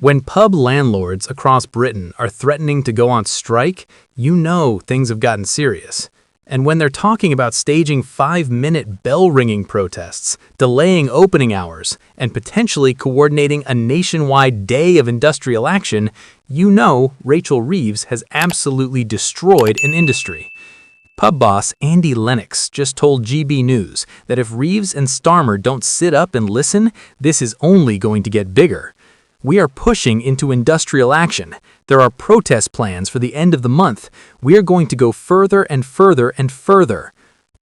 When pub landlords across Britain are threatening to go on strike, you know things have gotten serious. And when they're talking about staging 5-minute bell-ringing protests, delaying opening hours, and potentially coordinating a nationwide day of industrial action, you know Rachel Reeves has absolutely destroyed an industry. Pub boss Andy Lennox just told GB News that if Reeves and Starmer don't sit up and listen, this is only going to get bigger. We are pushing into industrial action. There are protest plans for the end of the month. We are going to go further and further and further.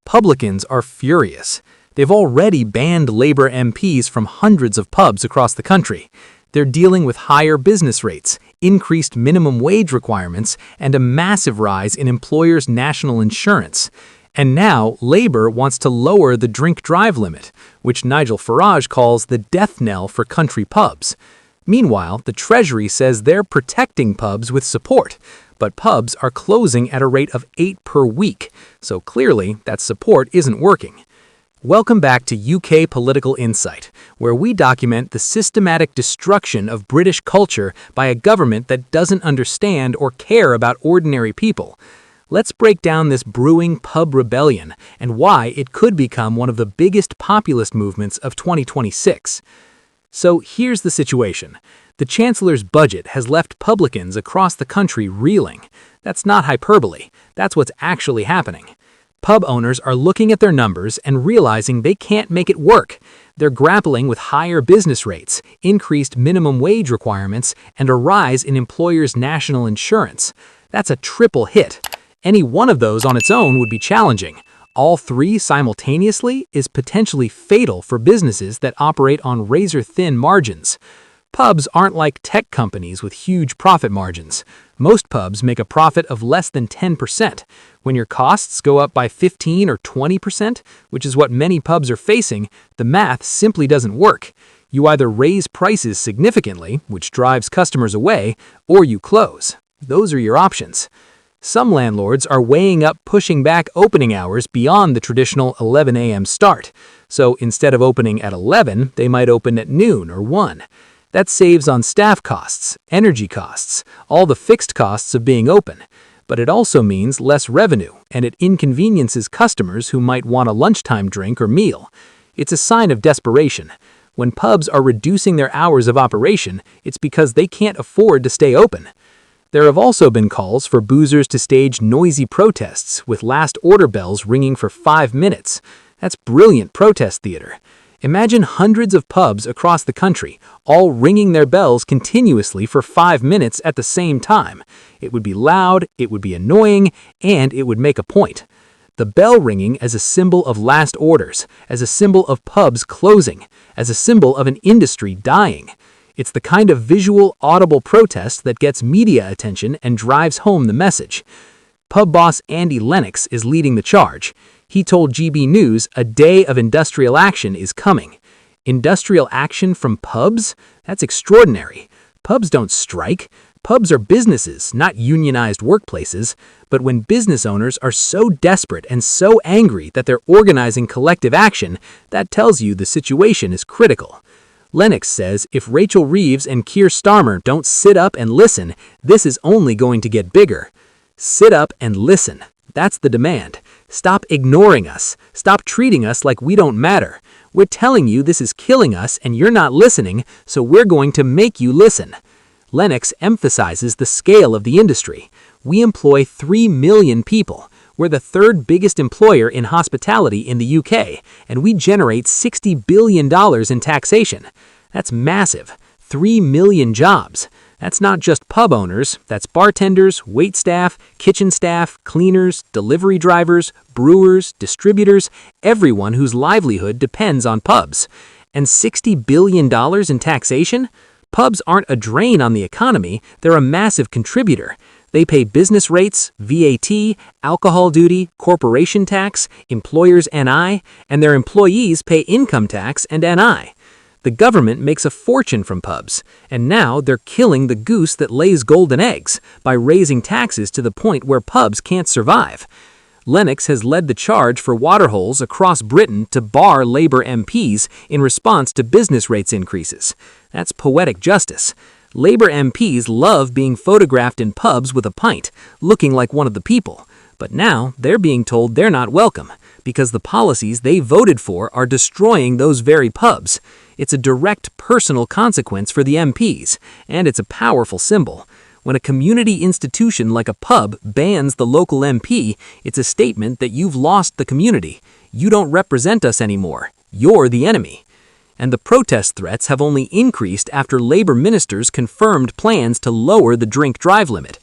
Publicans are furious. They've already banned Labour MPs from hundreds of pubs across the country. They're dealing with higher business rates, increased minimum wage requirements, and a massive rise in employers' national insurance. And now Labour wants to lower the drink-drive limit, which Nigel Farage calls the death knell for country pubs. Meanwhile, the Treasury says they're protecting pubs with support, but pubs are closing at a rate of 8 per week, so clearly that support isn't working. Welcome back to UK Political Insight, where we document the systematic destruction of British culture by a government that doesn't understand or care about ordinary people. Let's break down this brewing pub rebellion and why it could become one of the biggest populist movements of 2026. So here's the situation. The Chancellor's budget has left publicans across the country reeling. That's not hyperbole. That's what's actually happening. Pub owners are looking at their numbers and realizing they can't make it work. They're grappling with higher business rates, increased minimum wage requirements, and a rise in employers' national insurance. That's a triple hit. Any one of those on its own would be challenging. All three simultaneously is potentially fatal for businesses that operate on razor-thin margins. Pubs aren't like tech companies with huge profit margins. Most pubs make a profit of less than 10%. When your costs go up by 15 or 20%, which is what many pubs are facing, the math simply doesn't work. You either raise prices significantly, which drives customers away, or you close. Those are your options. Some landlords are weighing up pushing back opening hours beyond the traditional 11 a.m. start. So instead of opening at 11, they might open at noon or 1. That saves on staff costs, energy costs, all the fixed costs of being open. But it also means less revenue, and it inconveniences customers who might want a lunchtime drink or meal. It's a sign of desperation. When pubs are reducing their hours of operation, it's because they can't afford to stay open. There have also been calls for boozers to stage noisy protests with last order bells ringing for 5 minutes. That's brilliant protest theater. Imagine hundreds of pubs across the country, all ringing their bells continuously for 5 minutes at the same time. It would be loud, it would be annoying, and it would make a point. The bell ringing as a symbol of last orders, as a symbol of pubs closing, as a symbol of an industry dying. It's the kind of visual, audible protest that gets media attention and drives home the message. Pub boss Andy Lennox is leading the charge. He told GB News a day of industrial action is coming. Industrial action from pubs? That's extraordinary. Pubs don't strike. Pubs are businesses, not unionized workplaces. But when business owners are so desperate and so angry that they're organizing collective action, that tells you the situation is critical. Lennox says if Rachel Reeves and Keir Starmer don't sit up and listen, this is only going to get bigger. Sit up and listen. That's the demand. Stop ignoring us. Stop treating us like we don't matter. We're telling you this is killing us and you're not listening, so we're going to make you listen. Lennox emphasizes the scale of the industry. We employ 3 million people. We're the third biggest employer in hospitality in the UK, and we generate $60 billion in taxation. That's massive. 3 million jobs. That's not just pub owners, that's bartenders, waitstaff, kitchen staff, cleaners, delivery drivers, brewers, distributors, everyone whose livelihood depends on pubs. And $60 billion in taxation? Pubs aren't a drain on the economy, they're a massive contributor. They pay business rates, VAT, alcohol duty, corporation tax, employers' NI, and their employees pay income tax and NI. The government makes a fortune from pubs, and now they're killing the goose that lays golden eggs by raising taxes to the point where pubs can't survive. Lennox has led the charge for waterholes across Britain to bar Labour MPs in response to business rates increases. That's poetic justice. Labour MPs love being photographed in pubs with a pint, looking like one of the people. But now they're being told they're not welcome, because the policies they voted for are destroying those very pubs. It's a direct personal consequence for the MPs, and it's a powerful symbol. When a community institution like a pub bans the local MP, it's a statement that you've lost the community. You don't represent us anymore. You're the enemy. And the protest threats have only increased after Labour ministers confirmed plans to lower the drink-drive limit.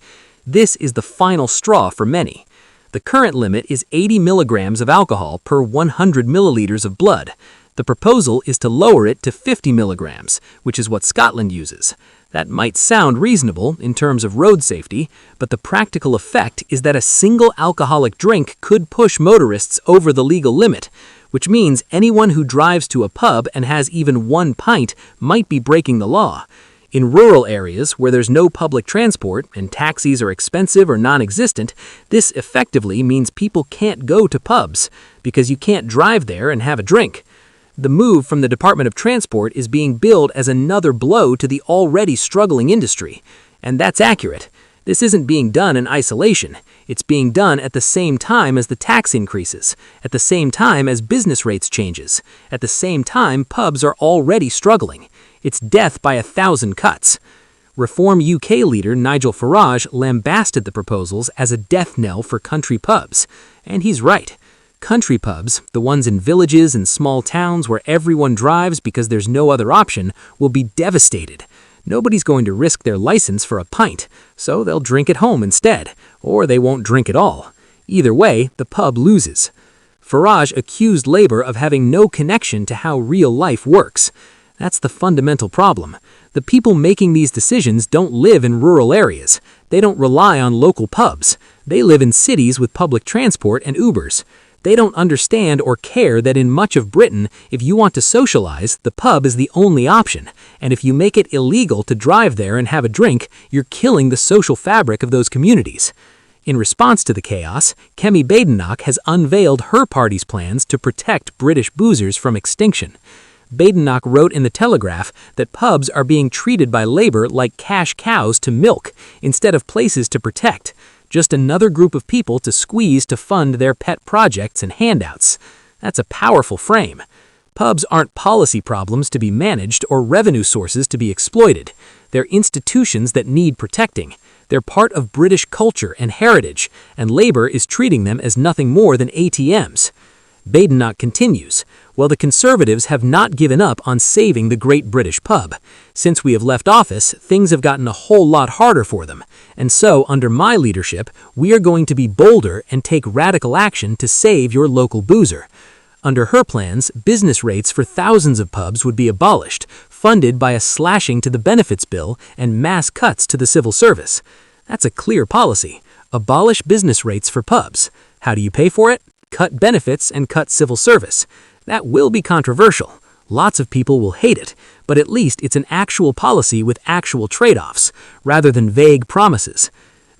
This is the final straw for many. The current limit is 80 milligrams of alcohol per 100 milliliters of blood. The proposal is to lower it to 50 milligrams, which is what Scotland uses. That might sound reasonable in terms of road safety, but the practical effect is that a single alcoholic drink could push motorists over the legal limit, which means anyone who drives to a pub and has even one pint might be breaking the law. In rural areas where there's no public transport and taxis are expensive or non-existent, this effectively means people can't go to pubs because you can't drive there and have a drink. The move from the Department of Transport is being billed as another blow to the already struggling industry. And that's accurate. This isn't being done in isolation. It's being done at the same time as the tax increases, at the same time as business rates changes, at the same time pubs are already struggling. It's death by 1,000 cuts. Reform UK leader Nigel Farage lambasted the proposals as a death knell for country pubs. And he's right. Country pubs, the ones in villages and small towns where everyone drives because there's no other option, will be devastated. Nobody's going to risk their license for a pint, so they'll drink at home instead, or they won't drink at all. Either way, the pub loses. Farage accused Labour of having no connection to how real life works. That's the fundamental problem. The people making these decisions don't live in rural areas. They don't rely on local pubs. They live in cities with public transport and Ubers. They don't understand or care that in much of Britain, if you want to socialize, the pub is the only option. And if you make it illegal to drive there and have a drink, you're killing the social fabric of those communities. In response to the chaos, Kemi has unveiled her party's plans to protect British boozers from extinction. Badenoch wrote in The Telegraph that pubs are being treated by Labour like cash cows to milk, instead of places to protect. Just another group of people to squeeze to fund their pet projects and handouts. That's a powerful frame. Pubs aren't policy problems to be managed or revenue sources to be exploited. They're institutions that need protecting. They're part of British culture and heritage, and Labour is treating them as nothing more than ATMs. Badenoch continues, "Well, the Conservatives have not given up on saving the great British pub. Since we have left office, things have gotten a whole lot harder for them. And so, under my leadership, we are going to be bolder and take radical action to save your local boozer." Under her plans, business rates for thousands of pubs would be abolished, funded by a slashing to the benefits bill and mass cuts to the civil service. That's a clear policy. Abolish business rates for pubs. How do you pay for it? Cut benefits and cut civil service. That will be controversial. Lots of people will hate it, but at least it's an actual policy with actual trade-offs, rather than vague promises.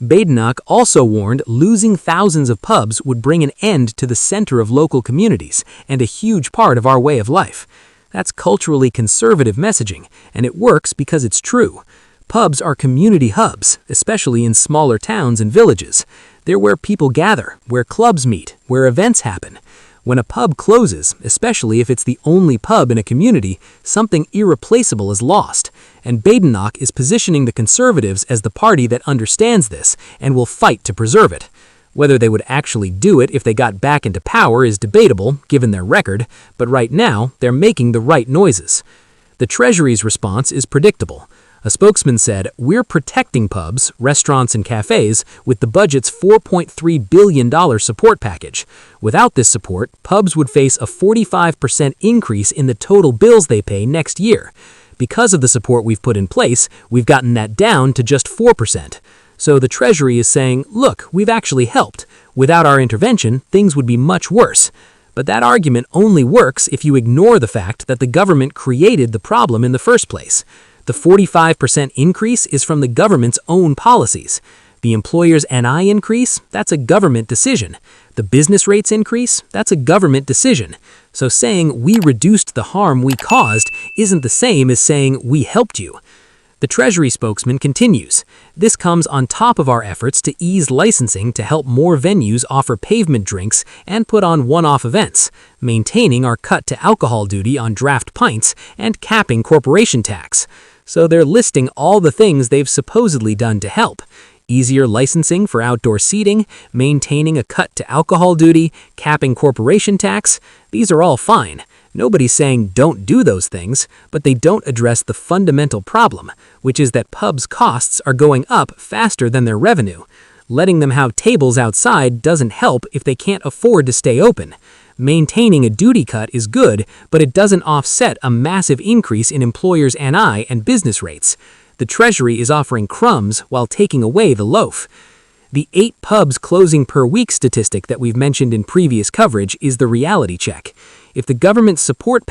Badenoch also warned losing thousands of pubs would bring an end to the center of local communities and a huge part of our way of life. That's culturally conservative messaging, and it works because it's true. Pubs are community hubs, especially in smaller towns and villages. They're where people gather, where clubs meet, where events happen. When a pub closes, especially if it's the only pub in a community, something irreplaceable is lost. And Badenoch is positioning the Conservatives as the party that understands this and will fight to preserve it. Whether they would actually do it if they got back into power is debatable, given their record, but right now, they're making the right noises. The Treasury's response is predictable. A spokesman said, "We're protecting pubs, restaurants, and cafes with the budget's $4.3 billion support package. Without this support, pubs would face a 45% increase in the total bills they pay next year. Because of the support we've put in place, we've gotten that down to just 4%. So the Treasury is saying, look, we've actually helped. Without our intervention, things would be much worse. But that argument only works if you ignore the fact that the government created the problem in the first place. The 45% increase is from the government's own policies. The employer's NI increase, that's a government decision. The business rates increase, that's a government decision. So saying we reduced the harm we caused isn't the same as saying we helped you. The Treasury spokesman continues, "This comes on top of our efforts to ease licensing to help more venues offer pavement drinks and put on one-off events, maintaining our cut to alcohol duty on draft pints and capping corporation tax." So they're listing all the things they've supposedly done to help. Easier licensing for outdoor seating, maintaining a cut to alcohol duty, capping corporation tax. These are all fine. Nobody's saying don't do those things, but they don't address the fundamental problem, which is that pubs' costs are going up faster than their revenue. Letting them have tables outside doesn't help if they can't afford to stay open. Maintaining a duty cut is good, but it doesn't offset a massive increase in employers' NI and business rates. The Treasury is offering crumbs while taking away the loaf. The 8 pubs closing per week statistic that we've mentioned in previous coverage is the reality check. If the government support